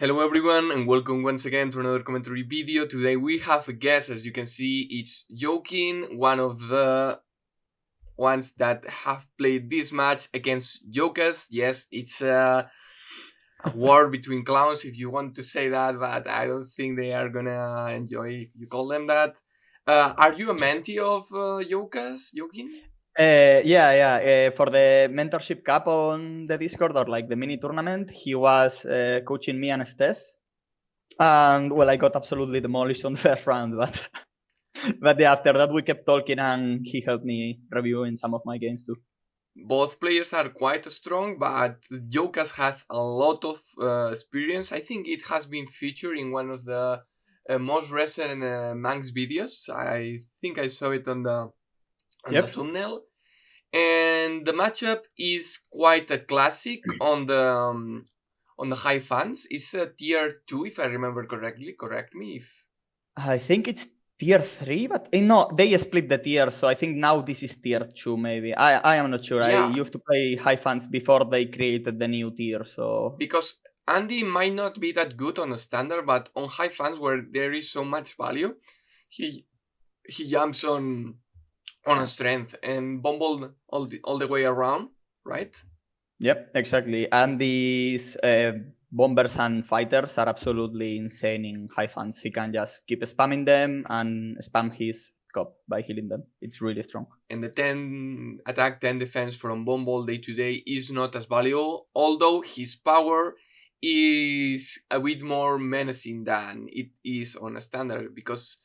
Hello everyone and welcome once again to another commentary video. Today we have a guest. As you can see, it's Joking, one of the ones that have played this match against Jokers. Yes, it's a war between clowns, if you want to say that, but I don't think they are gonna enjoy if you call them that. Are you a mentee of Jokers, Joking? Yeah. For the mentorship cup on the Discord or like the mini tournament, he was coaching me and Estes. And well, I got absolutely demolished on the first round, but yeah, after that we kept talking and he helped me review in some of my games too. Both players are quite strong, but Jokas has a lot of experience. I think it has been featured in one of the most recent Manx videos. I think I saw it on the Yep. thumbnail. And the matchup is quite a classic on the high fans. It's a tier 2, if I remember correctly. Correct me if... I think it's tier 3, but no, they split the tier, so I think now this is tier 2 maybe. I am not sure. Yeah. I used to play high fans before they created the new tier, so... Because Andy might not be that good on a standard, but on high fans where there is so much value, he jumps on a strength and bumbled all the way around, right? Yep, exactly. And these bombers and fighters are absolutely insane in high fans. He can just keep spamming them and spam his scope by healing them. It's really strong. And the 10 attack, 10 defense from Bumble day to day is not as valuable, although his power is a bit more menacing than it is on a standard, because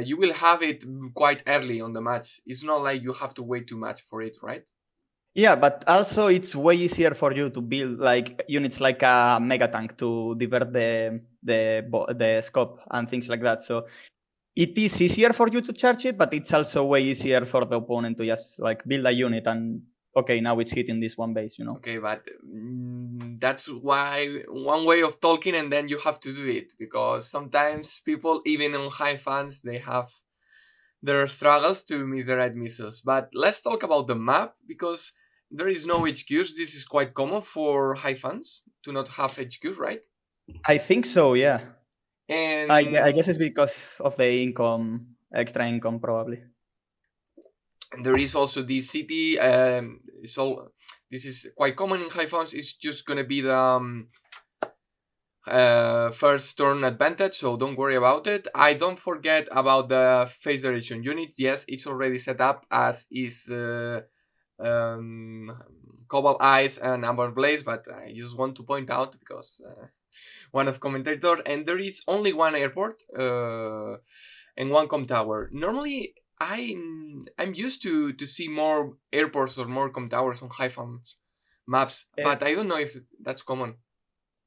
you will have it quite early on the match. It's not like you have to wait too much for it, right? Yeah, but also it's way easier for you to build like units like a mega tank to divert the scope and things like that. So it is easier for you to charge it, but it's also way easier for the opponent to just like build a unit and okay, now it's hitting this one base, you know. Okay, but that's why one way of talking, and then you have to do it, because sometimes people, even on high fans, they have their struggles to miss the right missiles. But let's talk about the map, because there is no HQs. This is quite common for high fans to not have HQs, right? I think so, yeah. And I guess it's because of the income, extra income probably. there is also this city. So this is quite common in high fans. It's just gonna be the first turn advantage, so don't worry about it. I don't forget about the phase duration unit. Yes, it's already set up, as is Cobalt Eyes and Amber Blaze, but I just want to point out because one of commentator, and there is only one airport and one com tower. Normally, I'm used to see more airports or more com towers on high farms maps, but I don't know if that's common.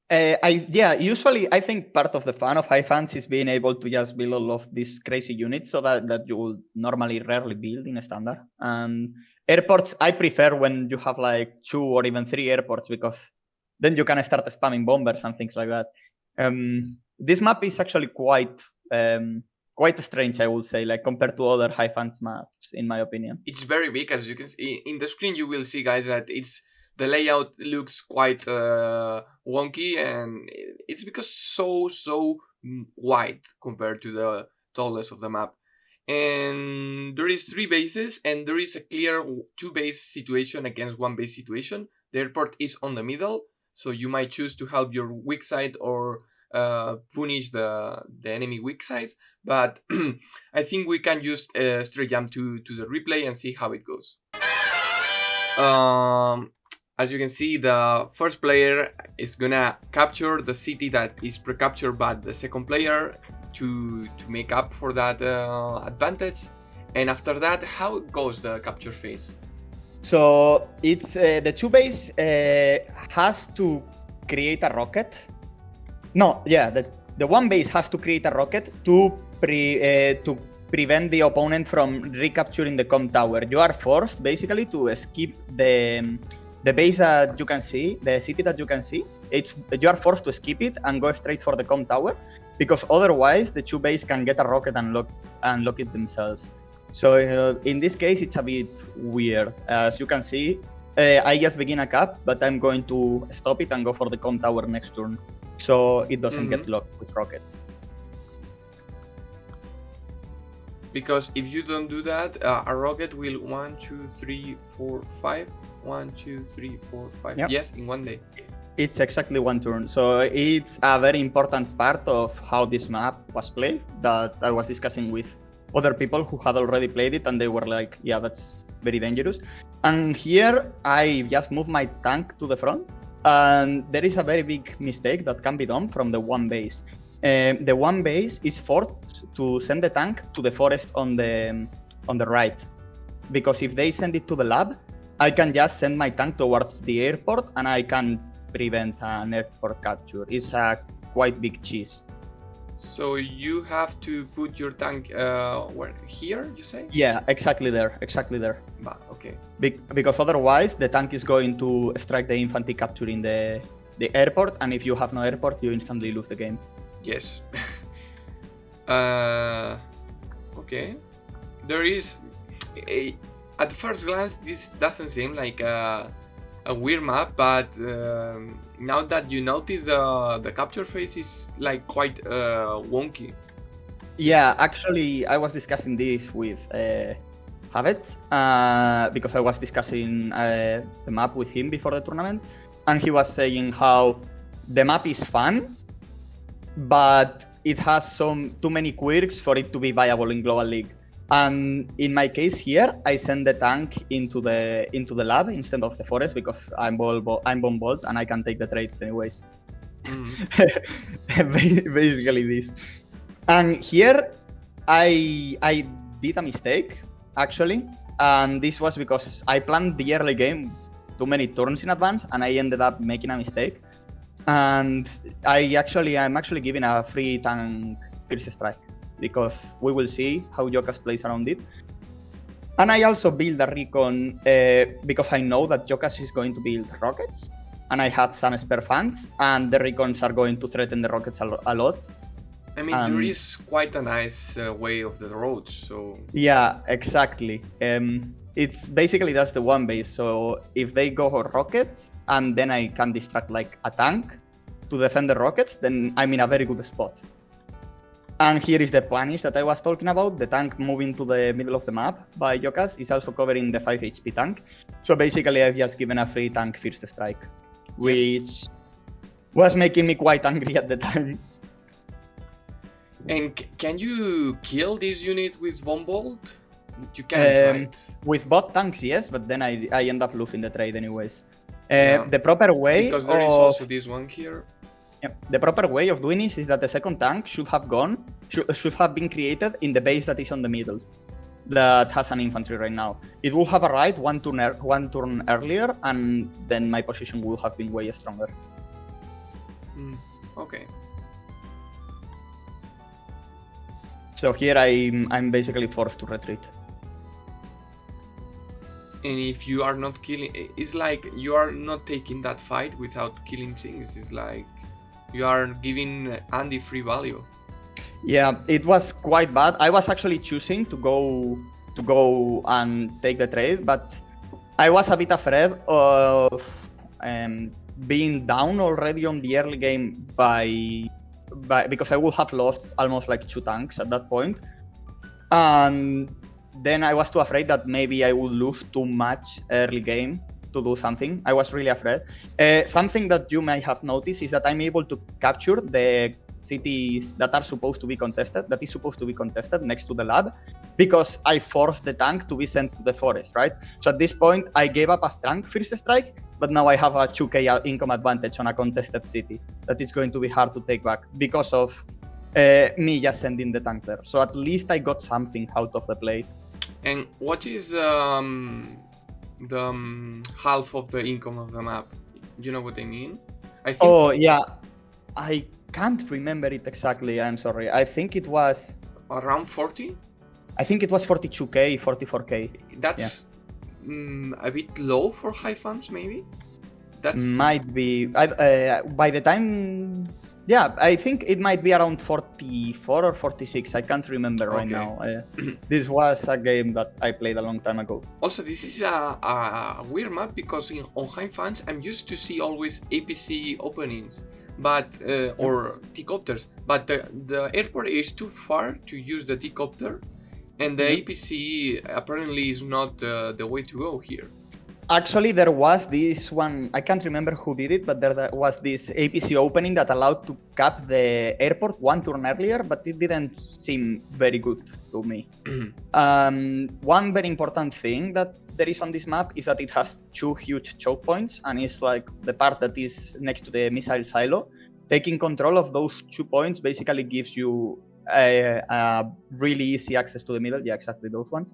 Usually I think part of the fun of high fans is being able to just build all of these crazy units so that you will normally rarely build in a standard. And airports I prefer when you have like 2 or even 3 airports, because then you can start spamming bombers and things like that. This map is actually quite strange, I would say, like compared to other high fans maps, in my opinion. It's very big, as you can see in the screen. You will see, guys, that the layout looks quite wonky, and it's because so wide compared to the tallness of the map. And there is 3 bases, and there is a clear 2 base situation against 1 base situation. The airport is on the middle, so you might choose to help your weak side or punish the enemy weak sides. But I think we can use straight jump to the replay and see how it goes. As you can see, the first player is gonna capture the city that is pre-captured by the second player to make up for that advantage. And after that, how goes the capture phase? So it's the 2 base has to create a rocket. No, yeah, the 1 base has to create a rocket to prevent the opponent from recapturing the com tower. You are forced basically to skip the base that you can see, the city that you can see. You are forced to skip it and go straight for the com tower, because otherwise the 2 base can get a rocket and lock it themselves. So in this case, it's a bit weird. As you can see, I just begin a cap, but I'm going to stop it and go for the com tower next turn. so it doesn't get locked with rockets. Because if you don't do that, a rocket will 1, 2, 3, 4, 5. 1, 2, 3, 4, 5. Yep. Yes, in one day. It's exactly one turn, so it's a very important part of how this map was played that I was discussing with other people who had already played it, and they were like, yeah, that's very dangerous. And here I just move my tank to the front, and there is a very big mistake that can be done from the one base. The one base is forced to send the tank to the forest on the right, because if they send it to the lab, I can just send my tank towards the airport and I can prevent an airport capture. It's a quite big cheese. So you have to put your tank where? Here, you say? Yeah, exactly there. Okay. Because otherwise the tank is going to strike the infantry capturing the airport, and if you have no airport, you instantly lose the game. Yes. Okay. There is at first glance this doesn't seem like a weird map, but now that you notice the capture phase is like quite wonky. Yeah, actually I was discussing this with Havets because I was discussing the map with him before the tournament, and he was saying how the map is fun, but it has too many quirks for it to be viable in Global League. And in my case here, I send the tank into the lab instead of the forest because I'm bomb bolt and I can take the trades anyways. Basically this. And here I did a mistake actually, and this was because I planned the early game too many turns in advance and I ended up making a mistake. And I'm actually giving a free tank first strike, because we will see how Jokas plays around it. And I also build a recon because I know that Jokas is going to build rockets, and I had some spare funds, and the recons are going to threaten the rockets a lot. I mean, there is quite a nice way of the roads, so... Yeah, exactly. It's basically that's the one base, so if they go for rockets, and then I can distract like a tank to defend the rockets, then I'm in a very good spot. And here is the punish that I was talking about. The tank moving to the middle of the map by Jokas is also covering the 5 HP tank. So basically I've just given a free tank first strike, which was making me quite angry at the time. And can you kill this unit with bomb bolt? You can't, right? With both tanks, yes, but then I end up losing the trade anyways. The proper way because there is also this one here. Yeah, the proper way of doing this is that the second tank should have been created in the base that is on the middle, that has an infantry right now. It will have arrived one turn earlier, and then my position will have been way stronger. Okay. So here I'm basically forced to retreat. And if you are not killing, it's like you are not taking that fight without killing things. It's like you are giving Andy free value. Yeah, it was quite bad. I was actually choosing to go and take the trade, but I was a bit afraid of being down already on the early game because I would have lost almost like 2 tanks at that point. And then I was too afraid that maybe I would lose too much early game to do something. I was really afraid. Something that you may have noticed is that I'm able to capture the cities that is supposed to be contested next to the lab, because I forced the tank to be sent to the forest, right? So at this point, I gave up a tank first strike, but now I have a 2k income advantage on a contested city that is going to be hard to take back because of me just sending the tank there. So at least I got something out of the play. And what is the half of the income of the map? You know what I mean? I think. Oh yeah, I can't remember it exactly. I'm sorry. I think it was around 40. I think it was 42k, 44k. That's a bit low for high funds, maybe. That's might be. By the time. Yeah, I think it might be around 44 or 46. I can't remember right now. This was a game that I played a long time ago. Also, this is a weird map because on high funds, I'm used to see always APC openings. but or T-copters, but the airport is too far to use the T-copter, and the APC apparently is not the way to go here. Actually, there was this one, I can't remember who did it, but there was this APC opening that allowed to cap the airport one turn earlier, but it didn't seem very good to me. One very important thing that there is on this map is that it has two huge choke points, and it's like the part that is next to the missile silo. Taking control of those 2 points basically gives you a really easy access to the middle. Yeah, exactly those ones.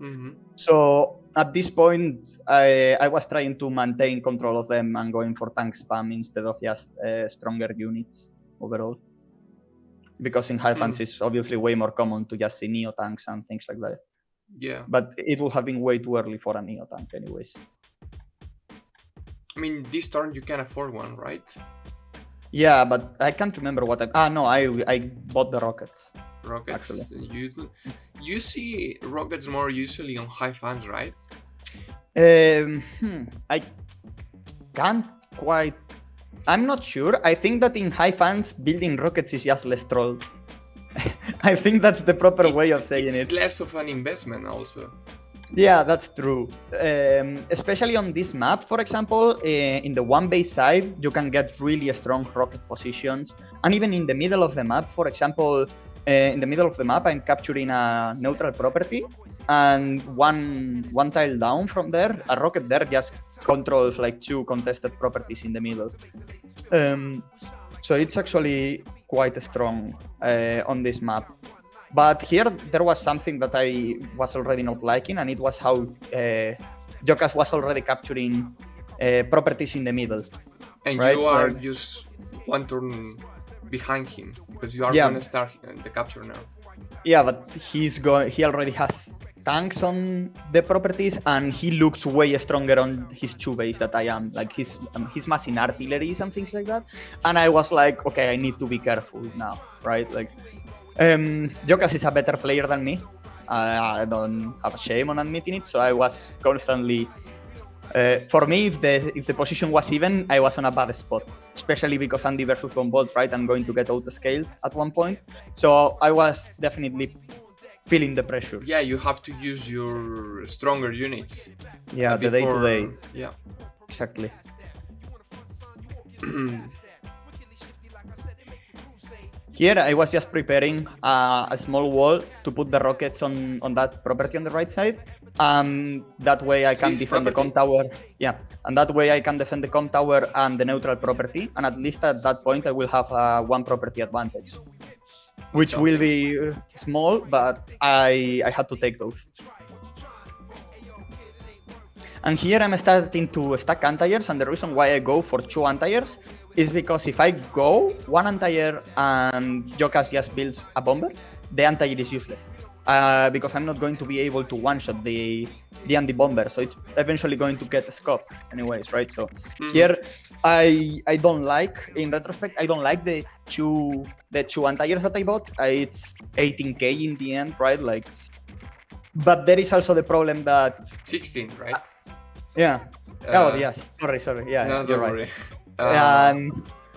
So at this point, I was trying to maintain control of them and going for tank spam instead of just stronger units overall. Because in high fans it's obviously way more common to just see neo tanks and things like that. Yeah. But it would have been way too early for a neo tank anyways. I mean, this turn you can afford one, right? Yeah, but I can't remember what I bought the rockets. Rockets. Actually. You see rockets more usually on high fans, right? I can't quite. I'm not sure. I think that in high fans, building rockets is just less troll. I think that's the proper way of saying it. It's less of an investment, also. Yeah, that's true. Especially on this map, for example, in the one base side, you can get really strong rocket positions. And even in the middle of the map, for example, in the middle of the map, I'm capturing a neutral property. And one tile down from there, a rocket there just controls like 2 contested properties in the middle. So it's actually quite strong on this map. But here there was something that I was already not liking, and it was how Jokas was already capturing properties in the middle. And right? you are just one turn behind him because you are going to start the capture now. Yeah, but he already has tanks on the properties, and he looks way stronger on his 2 base that I am. Like he's massing artilleries and things like that. And I was like, okay, I need to be careful now, right? Like. Jokas is a better player than me. I don't have a shame on admitting it. So I was constantly, for me, if the position was even, I was on a bad spot. Especially because Andy versus Bombolt, right? I'm going to get auto-scaled at one point. So I was definitely feeling the pressure. Yeah, you have to use your stronger units. Yeah, the day-to-day. Yeah. Exactly. Here I was just preparing a small wall to put the rockets on that property on the right side. That way I can defend the com tower. Yeah, and that way I can defend the com tower and the neutral property. And at least at that point I will have a 1 property advantage. Which will be small, but I had to take those. And here I'm starting to stack anti-airs, and the reason why I go for 2 anti-airs is because if I go 1 anti-air and Jokas just builds a bomber, the anti-air is useless. Because I'm not going to be able to one-shot the anti-bomber, so it's eventually going to get a scope anyways, right? So here I don't like, in retrospect, I don't like the two anti-airs that I bought. It's 18k in the end, right? Like, but there is also the problem that 16, right? Yeah. Yes. Sorry. Yeah, no, you're right.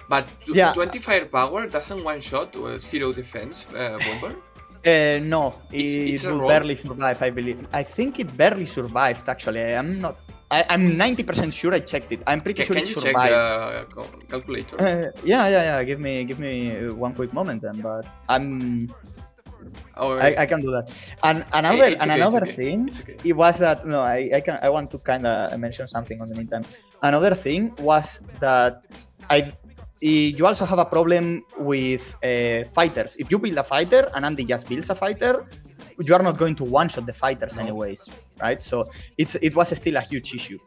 But 20 firepower doesn't one-shot 0 defense bomber? No, it will barely survive, I believe. I think it barely survived, actually. I'm 90% sure I checked it. I'm pretty sure it survives. Can you check the calculator? Yeah. Give me one quick moment then, but I can do that. And another thing, it was that I want to kind of mention something on the meantime. Another thing was that you also have a problem with fighters. If you build a fighter and Andy just builds a fighter, you are not going to one-shot the fighters anyways, right? So it was still a huge issue.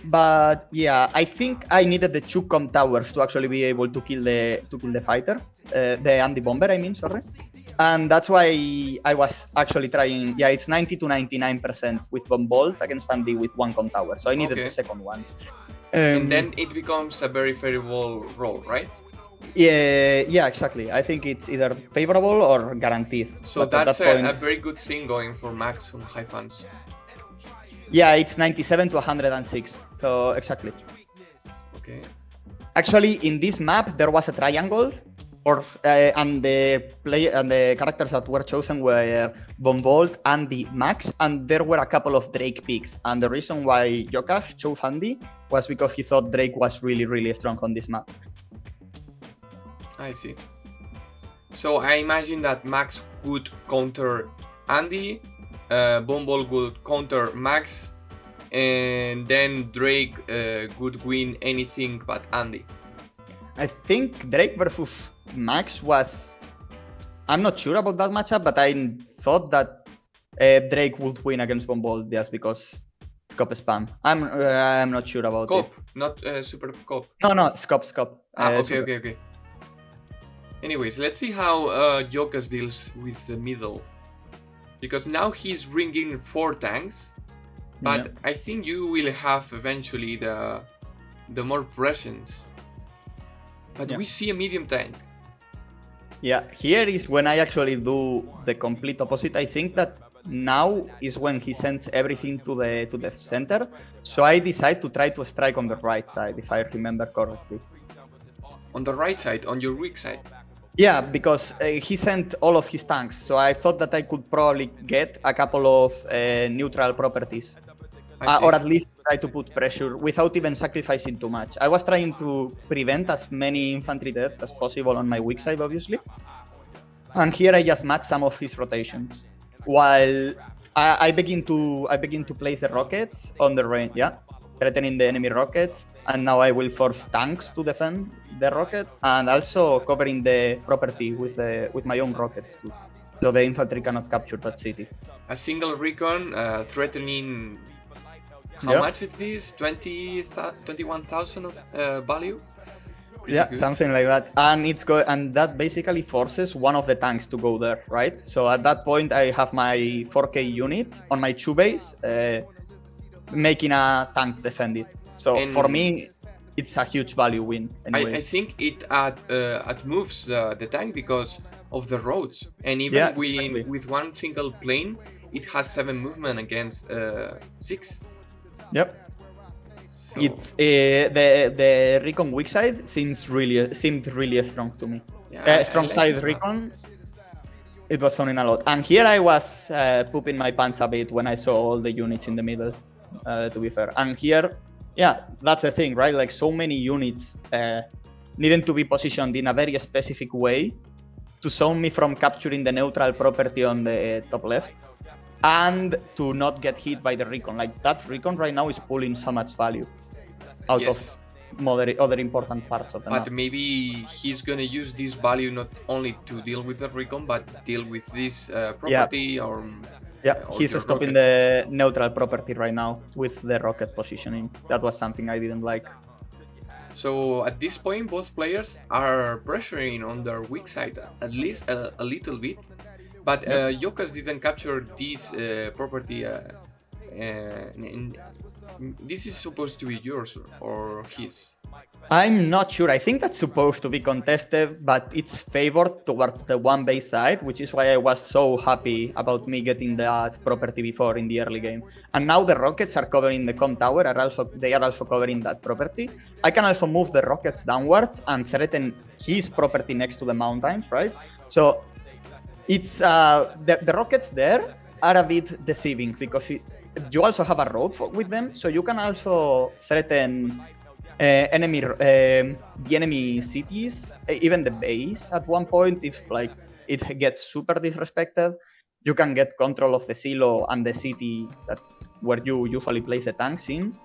But yeah, I think I needed the 2 com towers to actually be able to kill the fighter, the Andy bomber. I mean, sorry. And that's why I was actually trying. Yeah, it's 90 to 99% with Bombolt against Andy with 1 com tower. So I needed the second one. And then it becomes a very favorable roll, right? Yeah, exactly. I think it's either favorable or guaranteed. So that's a very good thing going for max on high fans. Yeah, it's 97 to 106. So exactly. Okay. Actually, in this map, there was a triangle, and the characters that were chosen were Bombolt, Andy, Max, and there were a couple of Drake picks. And the reason why Jokas chose Andy was because he thought Drake was really, really strong on this map. I see. So I imagine that Max would counter Andy, Bombolt would counter Max, and then Drake would win anything but Andy. I think Drake versus Max was... I'm not sure about that matchup, but I thought that Drake would win against Bombolt just because scope spam. I'm not sure about Cop, it. not super cop. No, scope. Okay. Anyways, let's see how Jokas deals with the middle. Because now he's bringing 4 tanks, but Yeah. I think you will have eventually the more presence. But Yeah. we see a medium tank. Yeah, here is when I actually do the complete opposite. I think that now is when he sends everything to the center. So I decide to try to strike on the right side, if I remember correctly. On the right side, on your weak side. Yeah, because he sent all of his tanks, so I thought that I could probably get a couple of neutral properties. I see. Or at least try to put pressure without even sacrificing too much. I was trying to prevent as many infantry deaths as possible on my weak side, obviously. And here I just match some of his rotations. While I begin to place the rockets on the range, yeah, threatening the enemy rockets, and now I will force tanks to defend the rocket, and also covering the property with my own rockets too, so the infantry cannot capture that city. A single recon threatening. How Yeah. much is this? 21,000 of value? Pretty Yeah, good. something like that, and that basically forces one of the tanks to go there, right? So at that point, I have my 4K unit on my 2 base, making a tank defend it. So And- for me, it's a huge value win. Anyways. I think it moves the tank because of the roads, and even Yeah, exactly. with one single plane, it has 7 movement against 6. Yep. So It's the recon weak side seemed really strong to me. yeah, I Strong like side this map. recon. It was sounding a lot, and here I was pooping my pants a bit when I saw all the units in the middle. To be fair, and here, yeah, that's the thing, right? Like so many units needing to be positioned in a very specific way to zone me from capturing the neutral property on the top left, and to not get hit by the recon. Like that recon right now is pulling so much value out Yes. of other important parts of the But map. maybe he's gonna use this value not only to deal with the recon, but deal with this property or Yeah, or he's your stopping rocket. the neutral property right now with the rocket positioning. That was something I didn't like. So at this point, both players are pressuring on their weak side, at least a little bit. But Jokas didn't capture this property. This is supposed to be yours or his. I'm not sure. I think that's supposed to be contested, but it's favored towards the one base side, which is why I was so happy about me getting that property before in the early game. And now the rockets are covering the com tower, they are also covering that property. I can also move the rockets downwards and threaten his property next to the mountains, right? So it's the rockets there are a bit deceiving because you also have a road with them, so you can also threaten the enemy cities, even the base at one point. If like it gets super disrespected, you can get control of the silo and the city where you usually place the tanks in.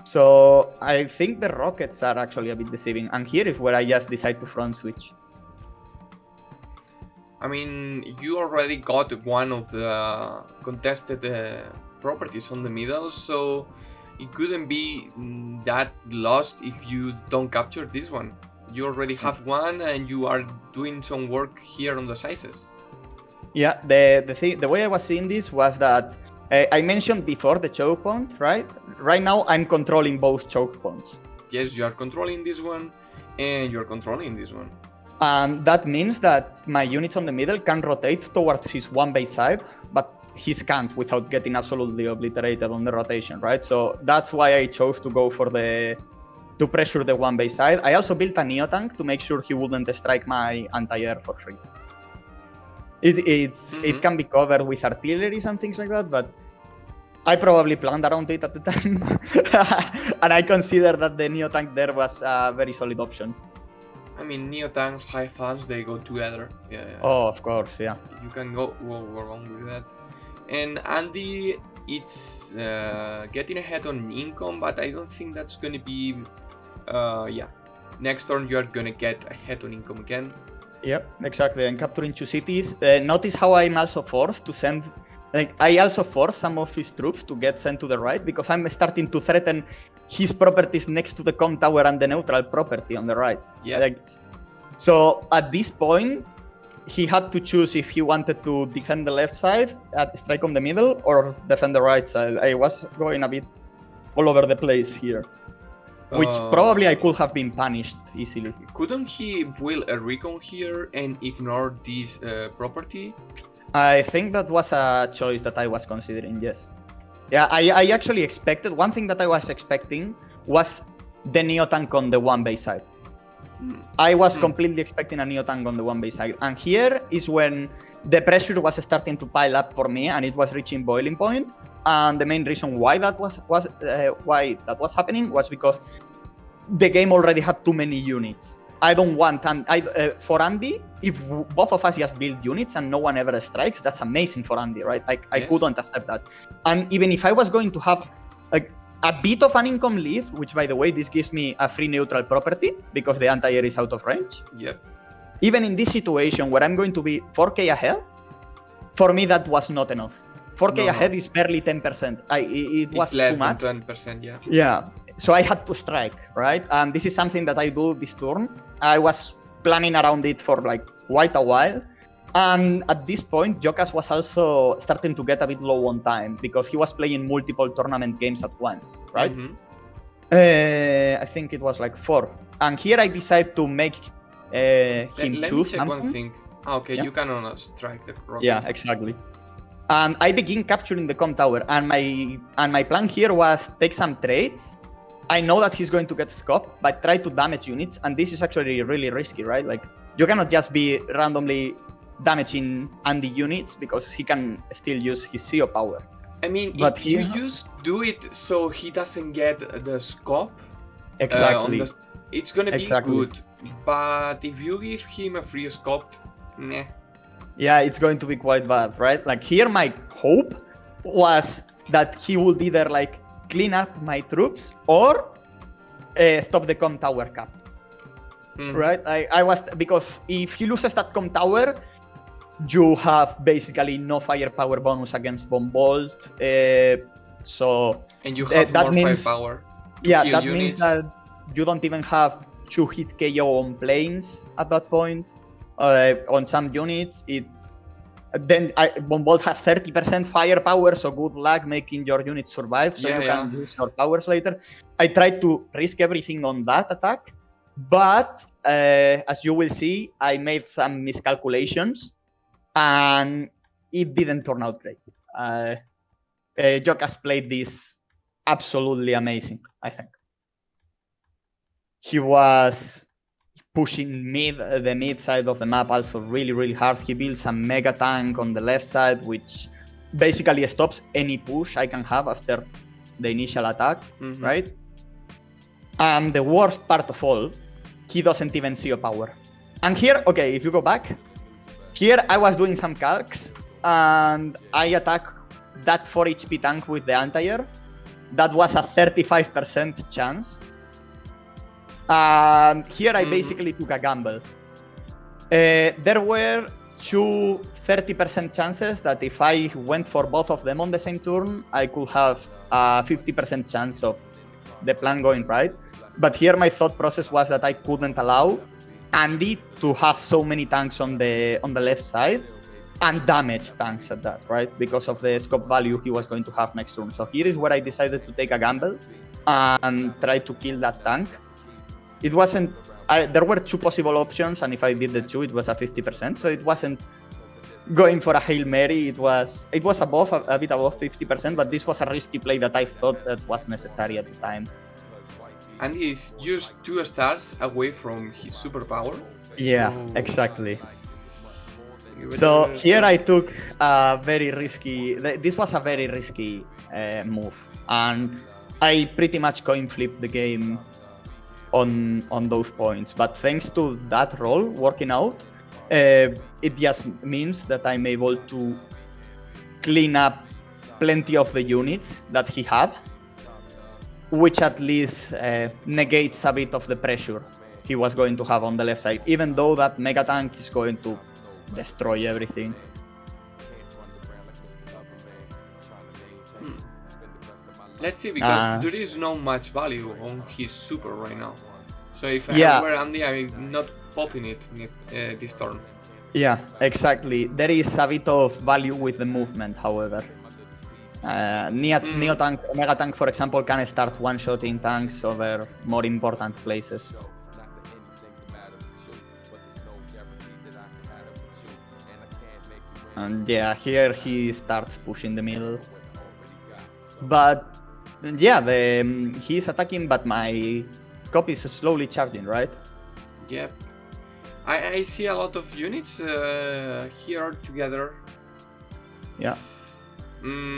So I think the rockets are actually a bit deceiving, and here is where I just decide to front switch. I mean, you already got one of the contested properties on the middle, so it couldn't be that lost if you don't capture this one. You already have one, and you are doing some work here on the sizes. Yeah, the way I was seeing this was that I mentioned before the choke point, right? Right now I'm controlling both choke points. Yes, you are controlling this one, and you're controlling this one. That means that my units on the middle can rotate towards his one base side, but his can't without getting absolutely obliterated on the rotation, right? So that's why I chose to go for the to pressure the one base side. I also built a Neo tank to make sure he wouldn't strike my anti-air for free. It can be covered with artilleries and things like that, but I probably planned around it at the time, and I consider that the Neo tank there was a very solid option. I mean, Neo tanks, high fans, they go together. Yeah. Oh, of course, yeah. You can go wrong with that. And Andy, it's getting ahead on income, but I don't think that's gonna be. Next turn you are gonna get ahead on income again. Yep, exactly. I'm capturing 2 cities. Notice how I'm also forced to send. Like, I also force some of his troops to get sent to the right because I'm starting to threaten his properties next to the com tower and the neutral property on the right. Yeah. Like, so at this point, he had to choose if he wanted to defend the left side, strike on the middle, or defend the right side. I was going a bit all over the place here, which probably I could have been punished easily. Couldn't he build a recon here and ignore this property? I think that was a choice that I was considering, yes. Yeah, I actually expected, one thing that I was expecting was the Neo tank on the one base side. I was completely expecting a Neo tank on the one base side. And here is when the pressure was starting to pile up for me and it was reaching boiling point. And the main reason why that was happening was because the game already had too many units. I don't want, for Andy, if both of us just build units and no one ever strikes, that's amazing for Andy, right? I couldn't accept that. And even if I was going to have a bit of an income lead, which by the way, this gives me a free neutral property because the anti-air is out of range. Yep. Even in this situation where I'm going to be 4k ahead, for me that was not enough. 4k ahead is barely 10%. It was it's less too much. than 10%, yeah. Yeah. So I had to strike, right? And this is something that I do this turn. I was planning around it for like quite a while. And at this point, Jokas was also starting to get a bit low on time because he was playing multiple tournament games at once, right? I think it was like 4. And here I decided to make him Let choose me check something. one thing. Okay, Yeah. you cannot strike the rocket. Yeah, exactly. And I begin capturing the com tower. And my plan here was take some trades. I know that he's going to get scope, but try to damage units. And this is actually really risky, right? Like, you cannot just be randomly damaging Andy units because he can still use his CO power. I mean, But if you here- just do it so he doesn't get the scope, Exactly. it's gonna be Exactly. good. But if you give him a free scope, meh. Yeah, it's going to be quite bad, right? Like, here my hope was that he would either like clean up my troops or stop the com tower cap. Right? I was, because if he loses that com tower, you have basically no firepower bonus against bomb bolt. So And you have that more means- firepower. yeah, kill that units. means that you don't even have 2-hit KO on planes at that point. On some units, it's then bomb bolt has 30% firepower, so good luck making your units survive. So Yeah, you can use your powers later. I tried to risk everything on that attack, but as you will see, I made some miscalculations, and it didn't turn out great. Jokas played this absolutely amazing, I think. He was pushing the mid side of the map also really hard. He built some mega tank on the left side, which basically stops any push I can have after the initial attack, right? And the worst part of all, he doesn't even see a power. And here, okay, if you go back, here I was doing some calcs, and I attack that 4 HP tank with the anti-air. That was a 35% chance. And here I basically took a gamble. There were 2 30% chances that if I went for both of them on the same turn, I could have a 50% chance of the plan going right. But here my thought process was that I couldn't allow Andy to have so many tanks on the left side and damage tanks at that, right? Because of the scope value he was going to have next turn. So here is where I decided to take a gamble and try to kill that tank. It wasn't, there were 2 possible options, and if I did the 2, it was a 50%. So it wasn't going for a Hail Mary. It was above, a bit above 50%, but this was a risky play that I thought that was necessary at the time. And he's just 2 stars away from his superpower. Yeah, So exactly. you So better here start- I took a very risky. This was a very risky move, and I pretty much coin flipped the game on those points. But thanks to that roll working out, it just means that I'm able to clean up plenty of the units that he had, which at least negates a bit of the pressure he was going to have on the left side, even though that mega tank is going to destroy everything. Let's see, because there is no much value on his super right now. So if Yeah. I were Andy, I'm not popping it this turn. Yeah, exactly. There is a bit of value with the movement, however. Neo tank, Mega tank, for example, can start one-shotting tanks over more important places. And yeah, here he starts pushing the middle. But yeah, he's attacking, but my scope is slowly charging, right? Yep. I see a lot of units here together. Yeah.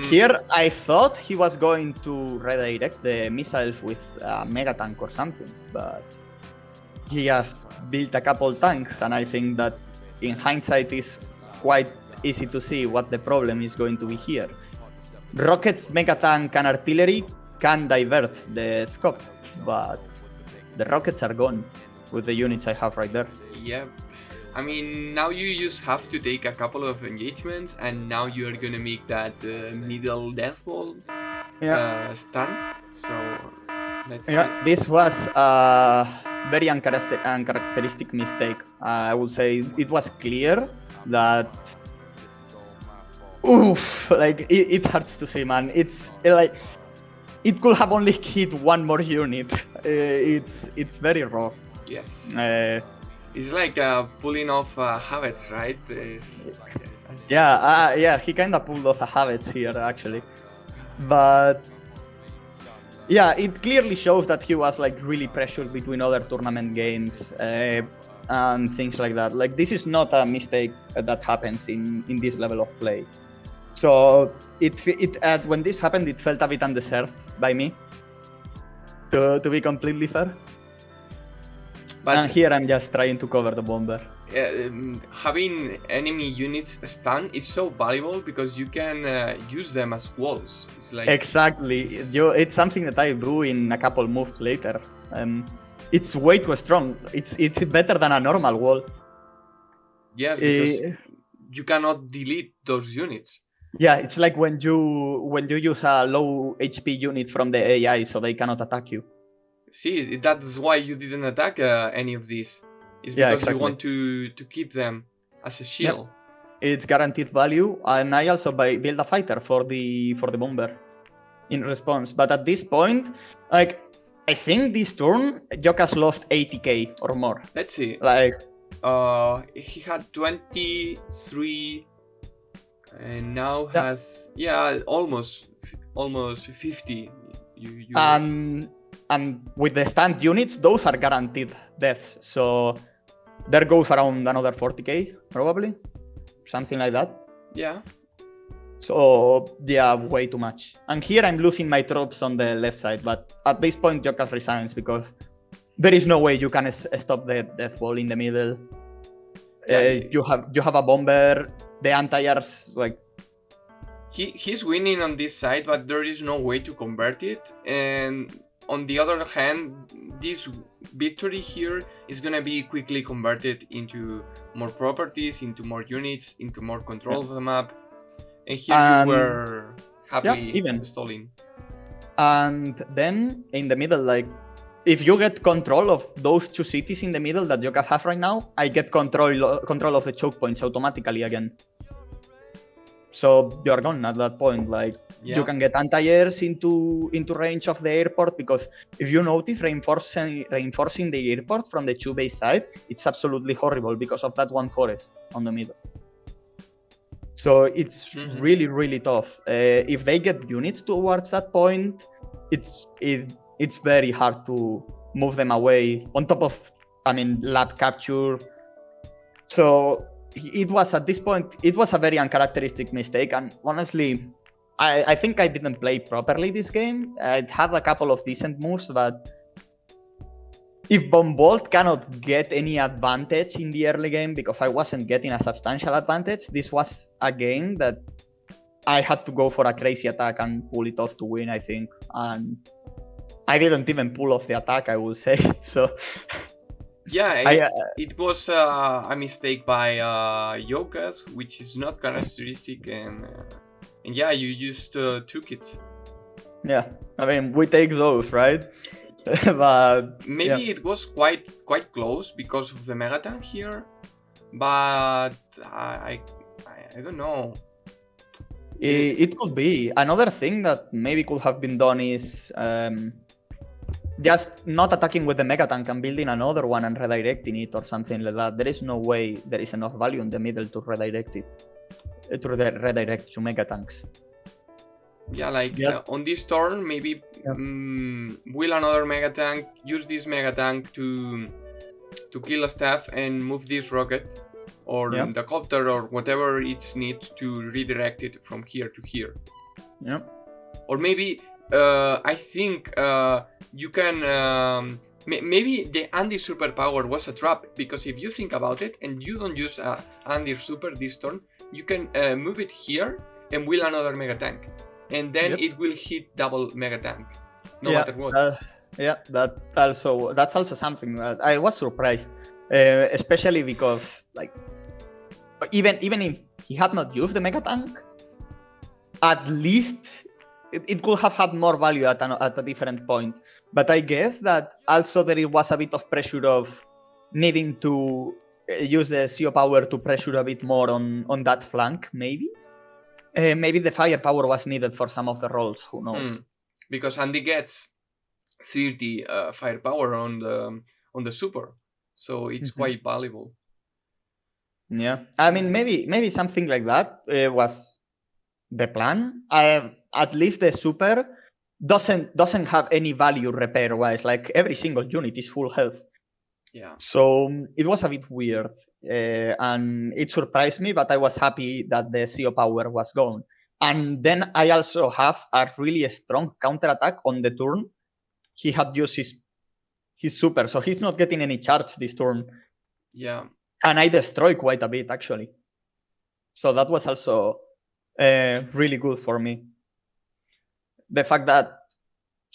Here, I thought he was going to redirect the missiles with a mega tank or something, but he just built a couple tanks, and I think that in hindsight is quite easy to see what the problem is going to be here. Rockets, mega tank, and artillery can divert the scope, but the rockets are gone with the units I have right there. Yep. I mean, now you just have to take a couple of engagements, and now you are gonna make that middle death ball stun. So let's see. This was a very uncharacteristic mistake. I would say it was clear that. Oof! Like it hurts to see, man. It's like it could have only hit one more unit. It's very rough. Yes. It's like pulling off habits, right? Yeah, he kind of pulled off a habits here, actually. But yeah, it clearly shows that he was like really pressured between other tournament games and things like that. Like this is not a mistake that happens in this level of play. So when this happened, it felt a bit undeserved by me. To be completely fair. But and here I'm just trying to cover the bomber. Having enemy units stunned is so valuable because you can use them as walls. It's like exactly. It's something that I do in a couple moves later. It's way too strong. It's better than a normal wall. Yeah, because you cannot delete those units. Yeah, it's like when you use a low HP unit from the AI, so they cannot attack you. See, that's why you didn't attack any of these. It's because you want to keep them as a shield. Yep. It's guaranteed value, and I also build a fighter for the bomber in response. But at this point, like I think this turn, Jokas lost 80k or more. Let's see. Like he had 23, and now Yeah. has almost 50. And with the stand units, those are guaranteed deaths. So there goes around another 40k, probably. Something like that. Yeah. So, yeah, way too much. And here I'm losing my troops on the left side. But at this point, Jokas resigns because there is no way you can stop the death wall in the middle. You have a bomber. The anti-airs, like... He's winning on this side, but there is no way to convert it. And on the other hand, this victory here is gonna be quickly converted into more properties, into more units, into more control of the map. And here you were happily stalling. And then in the middle, like, if you get control of those two cities in the middle that Jokas has right now, I get control of the choke points automatically again. So you're gone at that point. Like you can get anti-airs into range of the airport, because if you notice, reinforcing the airport from the 2 base side, it's absolutely horrible because of that one forest on the middle. So it's really, really tough. If they get units towards that point, it's very hard to move them away. On top of, lab capture. So it was at this point, it was a very uncharacteristic mistake. And honestly, I think I didn't play properly this game. I had a couple of decent moves, but if Bombolt cannot get any advantage in the early game because I wasn't getting a substantial advantage, this was a game that I had to go for a crazy attack and pull it off to win, I think. And I didn't even pull off the attack, I will say. So Yeah, it was a mistake by Yokas, which is not characteristic, and yeah, you just took it. Yeah, we take those, right? But maybe it was quite close because of the mega tank here, but I don't know. It could be. Another thing that maybe could have been done is just not attacking with the mega tank and building another one and redirecting it or something like that. There is no way there is enough value in the middle to redirect it, redirect to mega tanks. Yeah, like on this turn, maybe will another mega tank, use this mega tank to kill a staff and move this rocket or the copter or whatever it's need to redirect it from here to here. Yeah. Or maybe I think you can maybe the Andy superpower was a trap, because if you think about it and you don't use Andy super this turn, you can move it here and will another mega tank. And then it will hit double mega tank, no matter what. That's also something that I was surprised, especially because even if he had not used the mega tank, at least it could have had more value at a different point. But I guess that also there was a bit of pressure of needing to use the CO power to pressure a bit more on that flank, maybe. Maybe the firepower was needed for some of the roles, who knows? Because Andy gets 30 firepower on the super, so it's quite valuable. Yeah, maybe something like that was the plan. At least the super doesn't have any value repair wise. Like every single unit is full health. Yeah. So it was a bit weird, and it surprised me, but I was happy that the CO power was gone. And then I also have a really strong counter attack on the turn. He had used his super, so he's not getting any charge this turn. Yeah. And I destroy quite a bit actually. So that was also really good for me. The fact that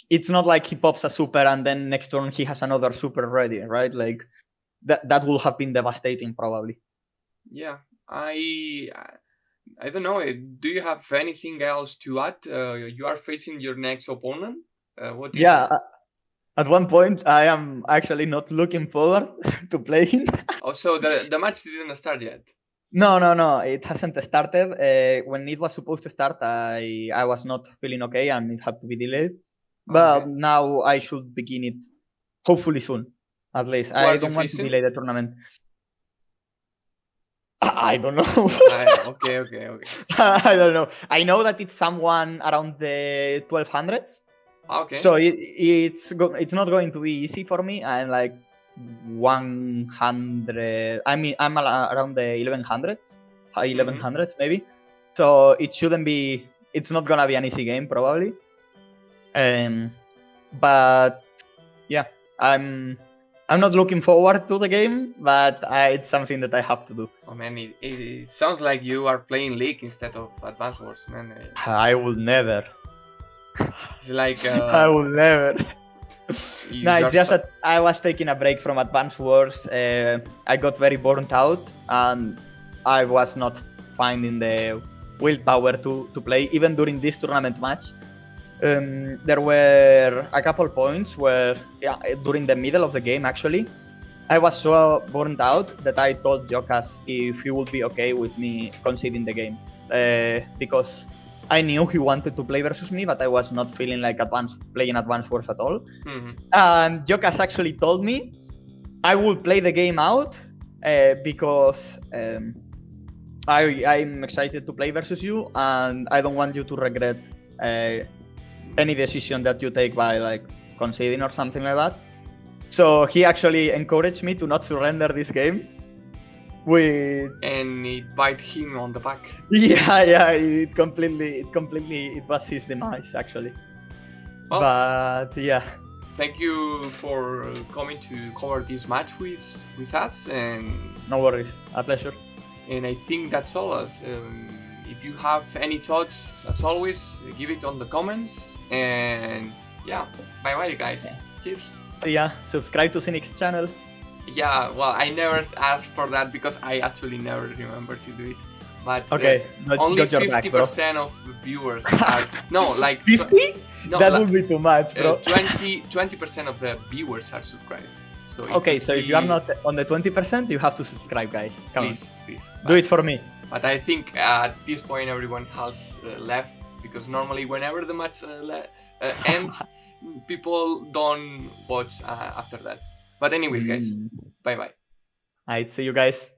it's not like he pops a super and then next turn he has another super ready, right? Like that would have been devastating probably. Yeah, I don't know. Do you have anything else to add? You are facing your next opponent. What is it? At one point I am actually not looking forward to playing. Oh, so the match didn't start yet? No, it hasn't started. When it was supposed to start, I was not feeling okay and it had to be delayed. But now I should begin it hopefully soon, at least. I don't want to delay the tournament. I don't know. Okay. I don't know. I know that it's someone around the 1200s. Okay. So it's not going to be easy for me. I'm like 100. I'm around the 1100s, 1100s maybe. So it shouldn't be. It's not gonna be an easy game probably. But yeah, I'm not looking forward to the game, but it's something that I have to do. Oh man, it sounds like you are playing League instead of Advance Wars, man. I will never. It's like I will never. No, it's just that I was taking a break from Advance Wars. I got very burnt out, and I was not finding the willpower to play even during this tournament match. There were a couple points where, during the middle of the game actually, I was so burned out that I told Jokas if he would be okay with me conceding the game. Because I knew he wanted to play versus me, but I was not feeling like playing Advance Wars at all. And Jokas actually told me I will play the game out because I'm excited to play versus you, and I don't want you to regret any decision that you take by like conceding or something like that. So he actually encouraged me to not surrender this game, which And it bite him on the back. yeah, it was his demise actually. Well, But yeah, thank you for coming to cover this match with us, and no worries, a pleasure. I think that's all. If you have any thoughts, as always, give it on the comments. And yeah, bye bye, guys. Yeah. Cheers. So yeah, subscribe to Cynic's channel. Yeah, well, I never asked for that because I actually never remember to do it. But Okay, only got your back, bro. 50% of viewers are no, like 50? no, That like, would be too much, bro. 20% of the viewers are subscribed. So Okay, so if you are not on the 20%, you have to subscribe, guys. Come please. on, do it for me. But I think at this point everyone has left, because normally whenever the match ends, people don't watch after that. But anyways, guys, bye bye. Alright, see you guys.